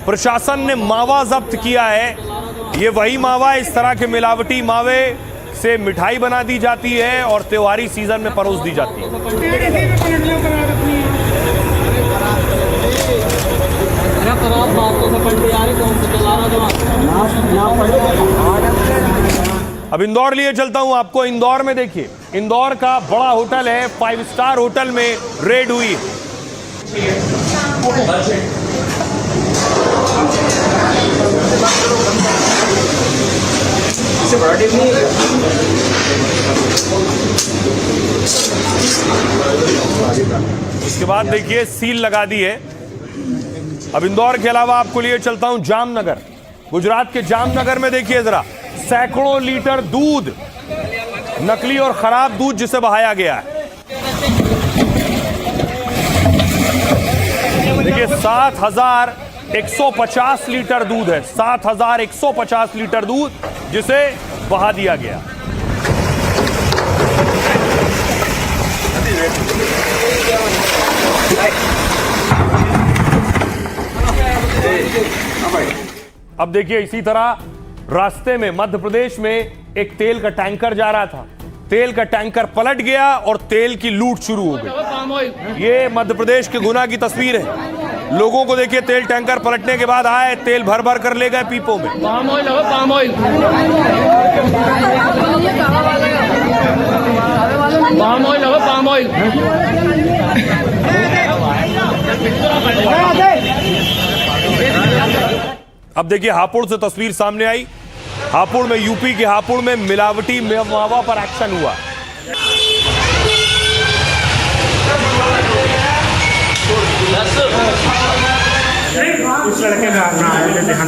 प्रशासन ने मावा जब्त किया है। ये वही मावा, इस तरह के मिलावटी मावे से मिठाई बना दी जाती है और त्योहारी सीजन में परोस दी जाती है। अब इंदौर लिए चलता हूं आपको। इंदौर में देखिए, इंदौर का बड़ा होटल है, 5 स्टार होटल में रेड हुई। इसके बाद देखिए सील लगा दी है। अब इंदौर के अलावा आपको लिए चलता हूं जामनगर। गुजरात के जामनगर में देखिए जरा, सैकड़ों लीटर दूध, नकली और खराब दूध जिसे बहाया गया है। देखिए 7,150 लीटर दूध है, 7,150 लीटर दूध जिसे बहा दिया गया। अब देखिए इसी तरह रास्ते में मध्य प्रदेश में एक तेल का टैंकर जा रहा था। तेल का टैंकर पलट गया और तेल की लूट शुरू हो गई। ये मध्य प्रदेश के गुना की तस्वीर है। लोगों को देखिए, तेल टैंकर पलटने के बाद आए, तेल भर भर कर ले गए पीपों में। पाम ऑयल है, पाम ऑयल, पाम ऑयल है, पाम ऑयल। अब देखिए हापुड़ से तस्वीर सामने आई। हापुड़ में, यूपी के हापुड़ में मिलावटी मावा पर एक्शन हुआ। उस लड़के का ध्यान रखना।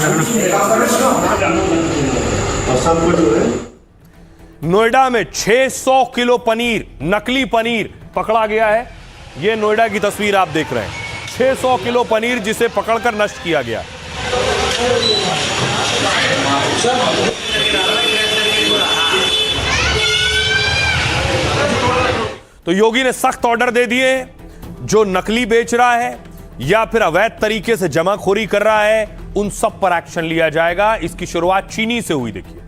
नोएडा में 600 किलो पनीर, नकली पनीर पकड़ा गया है। यह नोएडा की तस्वीर आप देख रहे हैं। 600 किलो पनीर जिसे पकड़कर नष्ट किया गया। तो योगी ने सख्त ऑर्डर दे दिए, जो नकली बेच रहा है या फिर अवैध तरीके से जमाखोरी कर रहा है, उन सब पर एक्शन लिया जाएगा। इसकी शुरुआत चीनी से हुई। देखिए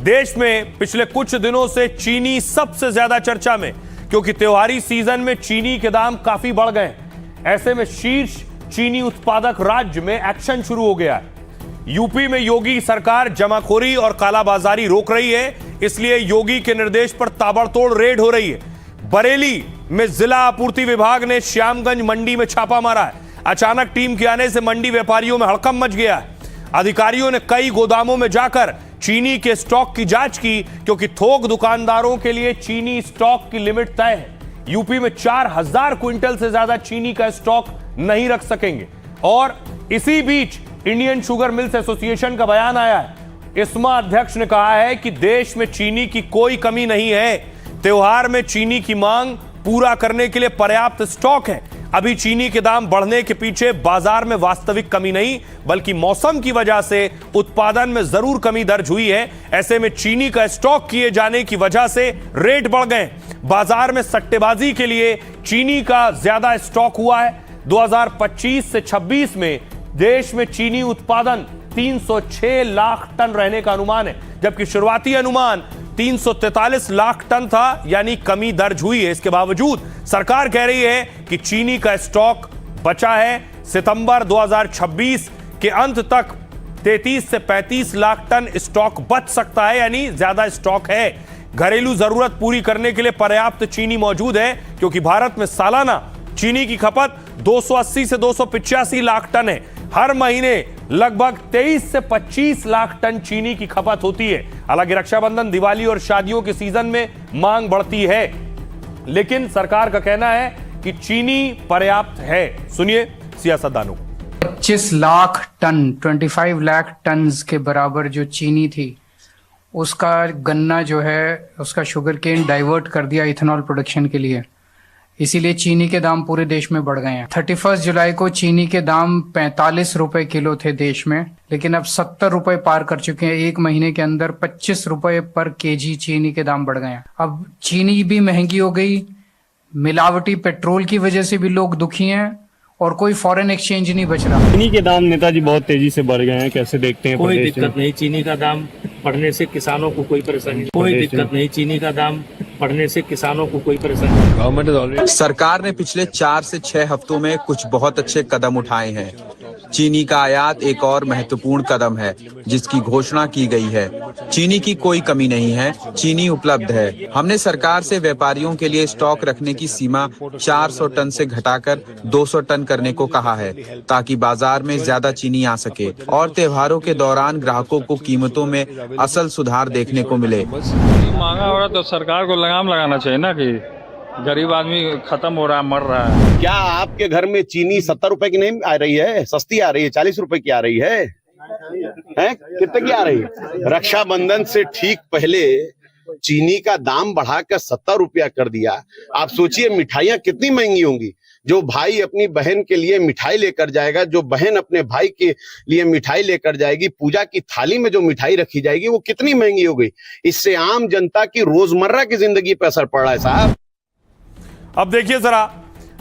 देश में पिछले कुछ दिनों से चीनी सबसे ज्यादा चर्चा में, क्योंकि त्योहारी सीजन में चीनी के दाम काफी बढ़ गए। ऐसे में शीर्ष चीनी उत्पादक राज्य में एक्शन शुरू हो गया है। यूपी में योगी सरकार जमाखोरी और कालाबाजारी रोक रही है, इसलिए योगी के निर्देश पर ताबड़तोड़ रेड हो रही है। बरेली में जिला आपूर्ति विभाग ने श्यामगंज मंडी में छापा मारा है। अचानक टीम के आने से मंडी व्यापारियों में हड़कंप मच गया है। अधिकारियों ने कई गोदामों में जाकर चीनी के स्टॉक की जांच की, क्योंकि थोक दुकानदारों के लिए चीनी स्टॉक की लिमिट तय है। यूपी में 4,000 क्विंटल से ज्यादा चीनी का स्टॉक नहीं रख सकेंगे। और इसी बीच इंडियन शुगर मिल्स एसोसिएशन का बयान आया है। इस्मा अध्यक्ष ने कहा है कि देश में चीनी की कोई कमी नहीं है। त्योहार में चीनी की मांग पूरा करने के लिए पर्याप्त स्टॉक है। अभी चीनी के दाम बढ़ने के पीछे बाजार में वास्तविक कमी नहीं, बल्कि मौसम की वजह से उत्पादन में जरूर कमी दर्ज हुई है। ऐसे में चीनी का स्टॉक किए जाने की वजह से रेट बढ़ गए। बाजार में सट्टेबाजी के लिए चीनी का ज्यादा स्टॉक हुआ है। 2025 से 26 में देश में चीनी उत्पादन 306 लाख टन रहने का अनुमान है, जबकि शुरुआती अनुमान 343 लाख टन था, यानी कमी दर्ज हुई है। इसके बावजूद सरकार कह रही है कि चीनी का स्टॉक बचा है। सितंबर 2026 के अंत तक 33 से 35 लाख टन स्टॉक बच सकता है, यानी ज्यादा स्टॉक है। घरेलू जरूरत पूरी करने के लिए पर्याप्त चीनी मौजूद है, क्योंकि भारत में सालाना चीनी की खपत 280 से 285 लाख टन है। हर महीने लगभग 23 से 25 लाख टन चीनी की खपत होती है। हालांकि रक्षाबंधन, दिवाली और शादियों के सीजन में मांग बढ़ती है, लेकिन सरकार का कहना है कि चीनी पर्याप्त है। सुनिए सियासतदानों। 25 लाख टन, 25 लाख टन के बराबर जो चीनी थी, उसका गन्ना जो है उसका शुगर केन डाइवर्ट कर दिया इथेनॉल प्रोडक्शन के लिए। इसीलिए चीनी के दाम पूरे देश में बढ़ गए हैं। 31 जुलाई को चीनी के दाम 45 रुपए किलो थे देश में, लेकिन अब 70 रुपए पार कर चुके हैं। एक महीने के अंदर 25 रुपए पर केजी चीनी के दाम बढ़ गए हैं। अब चीनी भी महंगी हो गई, मिलावटी पेट्रोल की वजह से भी लोग दुखी हैं, और कोई फॉरेन एक्सचेंज नहीं बच रहा। चीनी के दाम नेताजी बहुत तेजी से बढ़ गए हैं, कैसे देखते हैं? कोई प्रदेश में? दिक्कत नहीं, चीनी का दाम बढ़ने से किसानों को कोई परेशानी नहीं। कोई दिक्कत नहीं, चीनी का दाम बढ़ने से किसानों को कोई परेशानी नहीं। सरकार ने पिछले 4 से 6 हफ्तों में कुछ बहुत अच्छे कदम उठाए हैं। चीनी का आयात एक और महत्वपूर्ण कदम है जिसकी घोषणा की गई है। चीनी की कोई कमी नहीं है, चीनी उपलब्ध है। हमने सरकार से व्यापारियों के लिए स्टॉक रखने की सीमा 400 टन से घटाकर 200 टन करने को कहा है ताकि बाजार में ज्यादा चीनी आ सके और त्योहारों के दौरान ग्राहकों को कीमतों में असल सुधार देखने को मिले। महंगा हो रहा तो सरकार को लगाम लगाना चाहिए ना कि गरीब आदमी खत्म हो रहा है, मर रहा है। क्या आपके घर में चीनी 70 रुपए की नहीं आ रही है? सस्ती आ रही है, 40 रुपए की आ रही है? कितने की आ रही है? रक्षाबंधन से ठीक पहले चीनी का दाम बढ़ाकर 70 रुपया कर दिया। आप सोचिए मिठाइयाँ कितनी महंगी होंगी। जो भाई अपनी बहन के लिए मिठाई लेकर जाएगा, जो बहन अपने भाई के लिए मिठाई लेकर जाएगी, पूजा की थाली में जो मिठाई रखी जाएगी वो कितनी महंगी हो गई। इससे आम जनता की रोजमर्रा की जिंदगी पर असर पड़ रहा है साहब। अब देखिए जरा,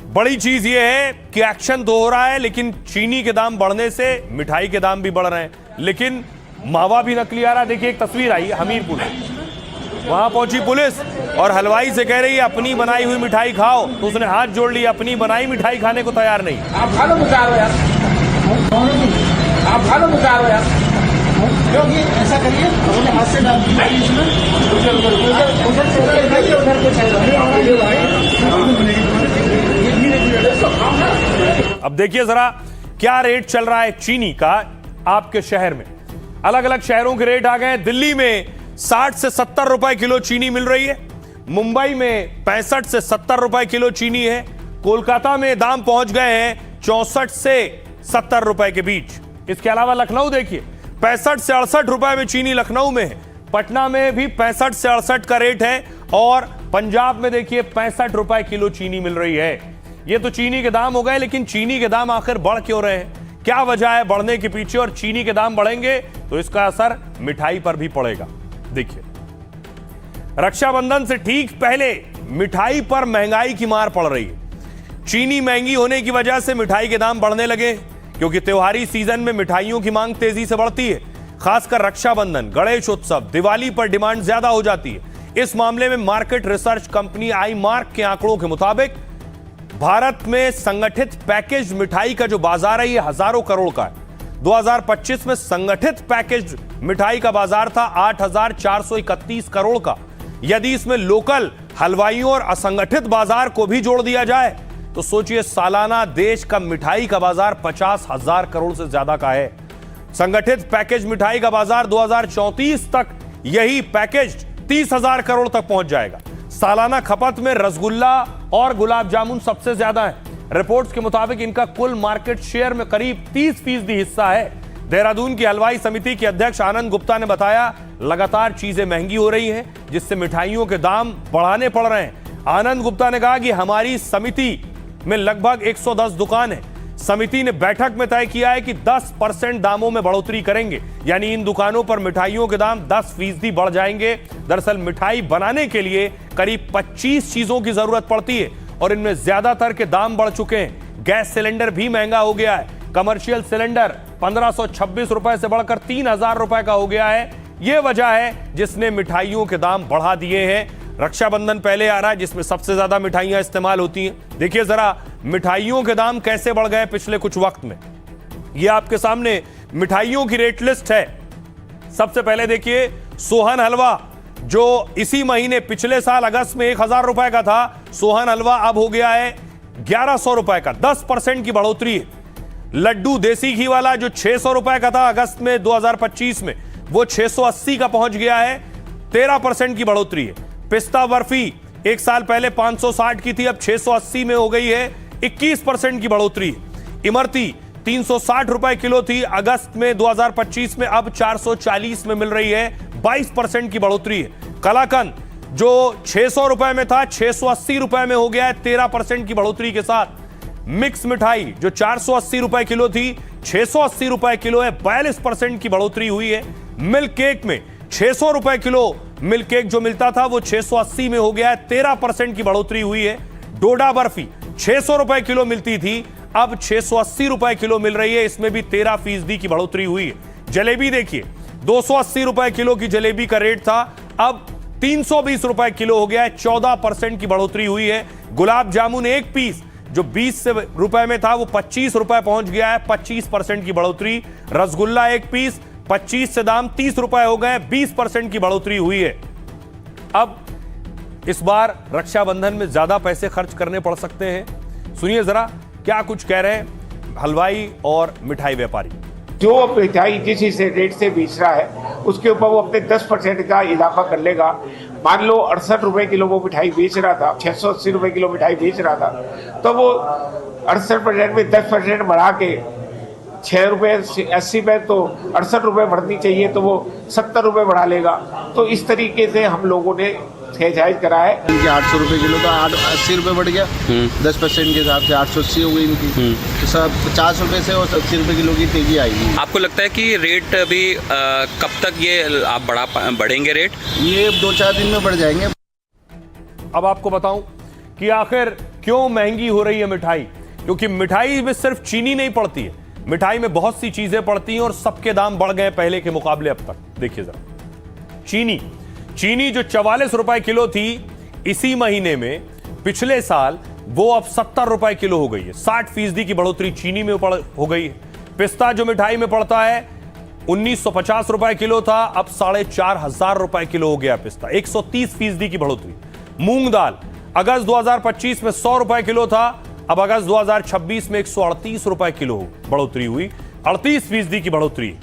बड़ी चीज यह है कि एक्शन तो हो रहा है, लेकिन चीनी के दाम बढ़ने से मिठाई के दाम भी बढ़ रहे हैं, लेकिन मावा भी नकली आ रहा है। देखिए एक तस्वीर आई हमीरपुर में, वहां पहुंची पुलिस और हलवाई से कह रही है अपनी बनाई हुई मिठाई खाओ, तो उसने हाथ जोड़ लिया, अपनी बनाई मिठाई खाने को तैयार नहीं। आप भालो मुकार यार, आप भालो मुकार यार, क्योंकि ऐसा करिए अपने हाथ से डाल दीजिए इसमें। अब देखिए जरा क्या रेट चल रहा है चीनी का आपके शहर में। अलग अलग शहरों के रेट आ गए हैं। दिल्ली में 60 से 70 रुपए किलो चीनी मिल रही है, मुंबई में 65 से 70 रुपए किलो चीनी है, कोलकाता में दाम पहुंच गए हैं 64 से 70 रुपए के बीच। इसके अलावा लखनऊ देखिए 65 से 68 रुपए में चीनी लखनऊ में है, पटना में भी 65 से 68 का रेट है, और पंजाब में देखिए 65 रुपए किलो चीनी मिल रही है। ये तो चीनी के दाम हो गए, लेकिन चीनी के दाम आखिर बढ़ क्यों रहे हैं? क्या वजह है बढ़ने के पीछे? और चीनी के दाम बढ़ेंगे तो इसका असर मिठाई पर भी पड़ेगा। देखिए, रक्षाबंधन से ठीक पहले मिठाई पर महंगाई की मार पड़ रही है। चीनी महंगी होने की वजह से मिठाई के दाम बढ़ने लगे, क्योंकि त्योहारी सीजन में मिठाइयों की मांग तेजी से बढ़ती है। खासकर रक्षाबंधन, गणेश उत्सव, दिवाली पर डिमांड ज्यादा हो जाती है। इस मामले में market research company I mark के आंकड़ों के मुताबिक भारत में संगठित पैकेज मिठाई का जो बाजार है ये हजारों करोड़ का है। 2025 में संगठित पैकेज मिठाई का बाजार था 8,431 करोड़ का। यदि इसमें लोकल हलवाइयों और असंगठित बाजार को भी जोड़ दिया जाए तो सोचिए सालाना देश का मिठाई का बाजार 50,000 करोड़ से ज्यादा का है। संगठित पैकेज मिठाई का बाजार 2034 तक यही पैकेज 30,000 करोड़ तक पहुंच जाएगा। सालाना खपत में रसगुल्ला और गुलाब जामुन सबसे ज्यादा है। रिपोर्ट्स के मुताबिक इनका कुल मार्केट शेयर में करीब 30% हिस्सा है। देहरादून की हलवाई समिति के अध्यक्ष आनंद गुप्ता ने बताया, लगातार चीजें महंगी हो रही हैं, जिससे मिठाइयों के दाम बढ़ाने पड़ रहे हैं। आनंद गुप्ता ने कहा कि हमारी समिति में लगभग 110 दुकान है। समिति ने बैठक में तय किया है कि 10% दामों में बढ़ोतरी करेंगे, यानी इन दुकानों पर मिठाइयों के दाम 10% बढ़ जाएंगे। दरअसल मिठाई बनाने के लिए करीब 25 चीजों की जरूरत पड़ती है और इनमें ज्यादातर के दाम बढ़ चुके हैं। गैस सिलेंडर भी महंगा हो गया है। कमर्शियल सिलेंडर 1526 रुपए से बढ़कर 3,000 रुपए का हो गया है। यह वजह है जिसने मिठाइयों के दाम बढ़ा दिए हैं। रक्षाबंधन पहले आ रहा है, जिसमें सबसे ज्यादा मिठाइयां इस्तेमाल होती हैं। देखिए जरा मिठाइयों के दाम कैसे बढ़ गए पिछले कुछ वक्त में। यह आपके सामने मिठाइयों की रेट लिस्ट है। सबसे पहले देखिए सोहन हलवा, जो इसी महीने पिछले साल अगस्त में 1,000 रुपए का था, सोहन हलवा अब हो गया है 1,100 रुपए का, 10% की बढ़ोतरी है। लड्डू देसी घी वाला जो 600 रुपए का था अगस्त में 2025 में, वो 680 का पहुंच गया है, 13% की बढ़ोतरी है। पिस्ता बर्फी एक साल पहले 560 की थी, अब 680 में हो गई है, 21% की बढ़ोतरी है। इमरती 360 रुपए किलो थी अगस्त में 2025 में, अब 440 में मिल रही है, 22% की बढ़ोतरी है। कलाकंद जो 600 रुपए में था 680 रुपए में हो गया है, 13% की बढ़ोतरी के साथ। मिक्स मिठाई जो 480 रुपए किलो थी 680 रुपए किलो है, 42% की बढ़ोतरी हुई है। मिल्क केक में 600 रुपए किलो मिल्क केक जो मिलता था वो 680 में हो गया है, 13% की बढ़ोतरी हुई है। डोडा बर्फी 600 रुपए किलो मिलती थी, अब 680 रुपए किलो मिल रही है, इसमें भी 13% की बढ़ोतरी हुई है। जलेबी देखिए, 280 रुपए किलो की जलेबी का रेट था, अब 320 रुपए किलो हो गया है, 14% की बढ़ोतरी हुई है। गुलाब जामुन एक पीस जो 20 रुपए में था वो 25 रुपए पहुंच गया है, 25% की बढ़ोतरी। रसगुल्ला एक पीस 25 से दाम 30 रुपए हो गए, 20% की बढ़ोतरी हुई है। अब इस बार रक्षाबंधन में ज्यादा पैसे खर्च करने पड़ सकते हैं। सुनिए जरा क्या कुछ कह रहे हैं हलवाई और मिठाई व्यापारी। जो मिठाई जिस रेट से बेच रहा है उसके ऊपर वो अपने 10% का इजाफा कर लेगा। मान लो 68 रुपए किलो वो मिठाई बेच रहा था, 680 रुपए किलो मिठाई बेच रहा था, तो वो 68% में 10% बढ़ा के 6 रुपए 80 में तो 68 रुपए बढ़नी चाहिए, तो वो 70 रुपए बढ़ा लेगा। तो इस तरीके से हम लोगों ने जायज करा है। इनकी 800 रुपए किलो था, 80 रुपए बढ़ गया, 10% के हिसाब से 880 हो गई इनकी। तो सब 50 रुपए से और 80 रुपए किलो की तेजी आएगी। आपको लगता है कि रेट अभी कब तक ये आप बढ़ेंगे रेट? ये 2-4 दिन में बढ़ जाएंगे। अब आपको बताऊं कि आखिर क्यों महंगी हो रही है मिठाई, क्योंकि मिठाई में सिर्फ चीनी नहीं पड़ती है, मिठाई में बहुत सी चीजें पड़ती हैं और सबके दाम बढ़ गए पहले के मुकाबले अब तक। देखिए जरा, चीनी जो 44 रुपए किलो थी इसी महीने में, पिछले साल वो अब 70 रुपए किलो हो गई है। 60% की बढ़ोतरी चीनी में हो गई है। पिस्ता जो मिठाई में पड़ता है 1950 रुपए किलो था, अब 4,500 रुपए किलो हो गया पिस्ता, 130% की बढ़ोतरी। मूंग दाल अगस्त 2025 में 100 रुपए किलो था, अब अगस्त 2026 में 138 रुपए किलो बढ़ोतरी हुई, 38% की बढ़ोतरी।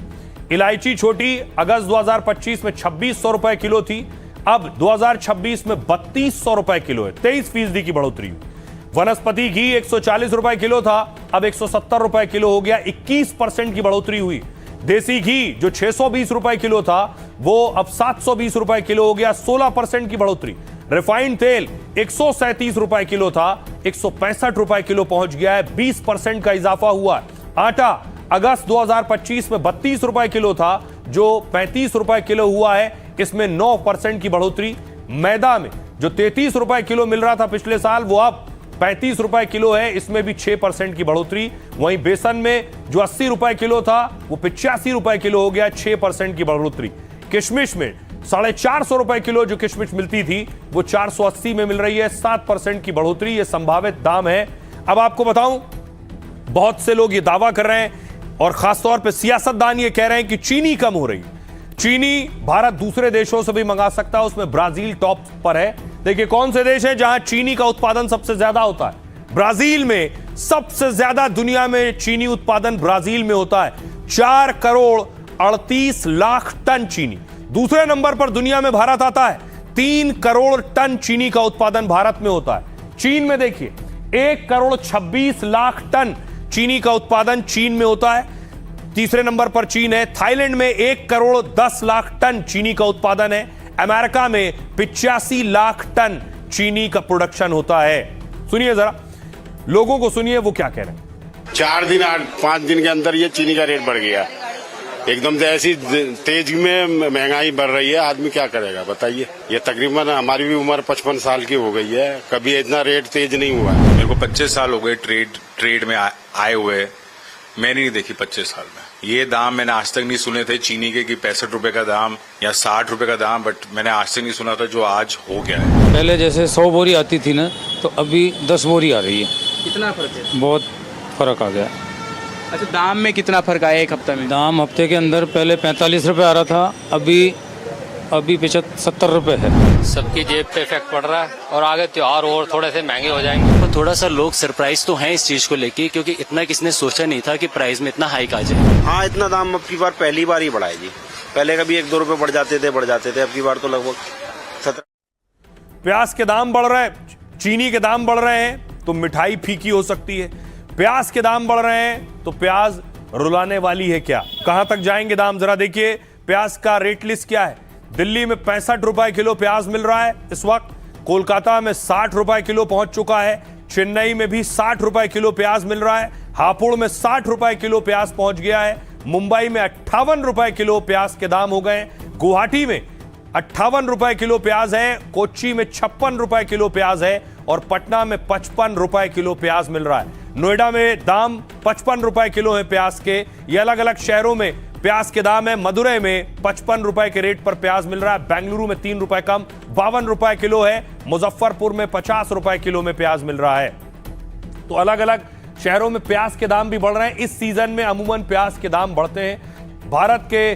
इलायची छोटी अगस्त 2025 में 2600 रुपए किलो थी, अब 2026 में 3200 रुपए किलो है, 23% की बढ़ोतरी हुई। वनस्पति घी 140 रुपए किलो था, अब 170 रुपए किलो हो गया, 21% की बढ़ोतरी हुई। देसी घी जो 620 रुपए किलो था वो अब 720 रुपए किलो हो गया, 16% की बढ़ोतरी। रिफाइंड तेल 137 रुपए किलो था, 165 रुपए किलो पहुंच गया है, 20% का इजाफा हुआ। आटा अगस्त 2025 में 32 रुपए किलो था, जो 35 रुपए किलो हुआ है, इसमें 9% की बढ़ोतरी। मैदा में जो 33 रुपए किलो मिल रहा था पिछले साल वो अब 35 रुपए किलो है, इसमें भी 6% की बढ़ोतरी। वहीं बेसन में जो 80 रुपए किलो था वो 85 रुपए किलो हो गया, 6% की बढ़ोतरी। किशमिश में 450 रुपए किलो जो किशमिश मिलती थी वो 480 में मिल रही है, 7% की बढ़ोतरी। ये संभावित दाम है। अब आपको बताऊं, बहुत से लोग ये दावा कर रहे हैं और खासतौर पे सियासतदान ये कह रहे हैं कि चीनी कम हो रही है। चीनी भारत दूसरे देशों से भी मंगा सकता है, उसमें ब्राजील टॉप पर है। देखिए कौन से देश है जहां चीनी का उत्पादन सबसे ज्यादा होता है। ब्राजील में सबसे ज्यादा दुनिया में चीनी उत्पादन ब्राजील में होता है, 4 करोड़ 38 लाख टन चीनी। दूसरे नंबर पर दुनिया में भारत आता है, 3 करोड़ टन चीनी का उत्पादन भारत में होता है। चीन में देखिए 1 करोड़ 26 लाख टन चीनी का उत्पादन चीन में होता है, तीसरे नंबर पर चीन है। थाईलैंड में 1 करोड़ 10 लाख टन चीनी का उत्पादन है। अमेरिका में 85 लाख टन चीनी का प्रोडक्शन होता है। सुनिए जरा, लोगों को सुनिए वो क्या कह रहे हैं। 4 दिन 5 दिन के अंदर ये चीनी का रेट बढ़ गया एकदम से, ऐसी तेज में महंगाई बढ़ रही है, आदमी क्या करेगा बताइए। ये तकरीबन हमारी भी उम्र 55 साल की हो गई है, कभी इतना रेट तेज नहीं हुआ है। मेरे को 25 साल हो गए ट्रेड में आए हुए, मैंने नहीं देखी 25 साल में ये दाम। मैंने आज तक नहीं सुने थे चीनी के कि 65 रुपए का दाम या 60 रुपए का दाम, बट मैंने आज तक नहीं सुना था जो आज हो गया है। पहले जैसे 100 बोरी आती थी ना, तो अभी 10 बोरी आ रही है। कितना फर्क है? बहुत फर्क आ गया। अच्छा, दाम में कितना फर्क आया एक हफ्ते में? दाम हफ्ते के अंदर पहले 45 रुपए आ रहा था, अभी 70 रुपए है। सबकी जेब पे इफेक्ट पड़ रहा है और आगे त्योहार और थोड़े से महंगे हो जाएंगे। तो थोड़ा सा लोग सरप्राइज तो हैं इस चीज को लेके, क्योंकि इतना किसने सोचा नहीं था कि प्राइस में इतना हाइक आ जाए। हाँ, इतना दाम अब की बार पहली बार ही बढ़ा है जी। पहले कभी 1-2 रुपए बढ़ जाते थे, अब की बार तो लगभग 17। प्याज के दाम बढ़ रहे हैं, चीनी के दाम बढ़ रहे हैं तो मिठाई फीकी हो सकती है। प्याज के दाम बढ़ रहे हैं तो प्याज रुलाने वाली है क्या? कहां तक जाएंगे दाम, जरा देखिए। प्याज का रेट लिस्ट क्या है। दिल्ली में 65 रुपए किलो प्याज मिल रहा है इस वक्त, कोलकाता में 60 रुपए किलो पहुंच चुका है, चेन्नई में भी 60 रुपए किलो प्याज मिल रहा है, हापुड़ में 60 रुपए किलो प्याज पहुंच गया है, मुंबई में 58 रुपए किलो प्याज के दाम हो गए, गुवाहाटी में 58 रुपए किलो प्याज है, कोच्चि में 56 रुपए किलो प्याज है और पटना में 55 रुपए किलो प्याज मिल रहा है। नोएडा में दाम 55 रुपए किलो है प्याज के। ये अलग अलग शहरों में प्याज के दाम है। मदुरई में 55 रुपए के रेट पर प्याज मिल रहा है। बेंगलुरु में 3 रुपए कम 52 रुपए किलो है। मुजफ्फरपुर में 50 रुपए किलो में प्याज मिल रहा है। तो अलग अलग शहरों में प्याज के दाम भी बढ़ रहे हैं। इस सीजन में अमूमन प्याज के दाम बढ़ते हैं। भारत के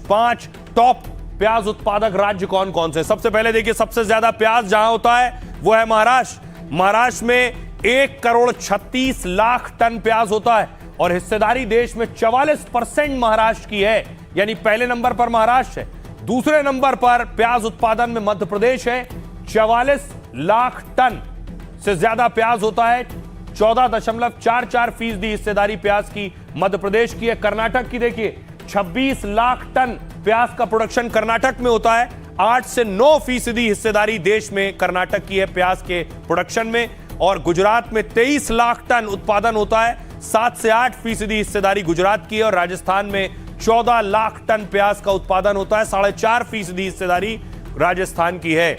5 टॉप प्याज उत्पादक राज्य कौन कौन से? सबसे पहले देखिए, सबसे ज्यादा प्याज जहां होता है वो है महाराष्ट्र। महाराष्ट्र में 1,36,00,000 टन प्याज होता है और हिस्सेदारी देश में 44% महाराष्ट्र की है, यानी पहले नंबर पर महाराष्ट्र है। दूसरे नंबर पर प्याज उत्पादन में मध्य प्रदेश है। 44 लाख टन से ज्यादा प्याज होता है। 14.44% हिस्सेदारी प्याज की मध्य प्रदेश की है। कर्नाटक की देखिए, 26 लाख टन प्याज का प्रोडक्शन कर्नाटक में होता है। 8 से 9% हिस्सेदारी देश में कर्नाटक की है प्याज के प्रोडक्शन में। और गुजरात में 23 लाख टन उत्पादन होता है। 7 से 8% हिस्सेदारी गुजरात की है। और राजस्थान में 14 लाख टन प्याज का उत्पादन होता है। 4.5% हिस्सेदारी राजस्थान की है।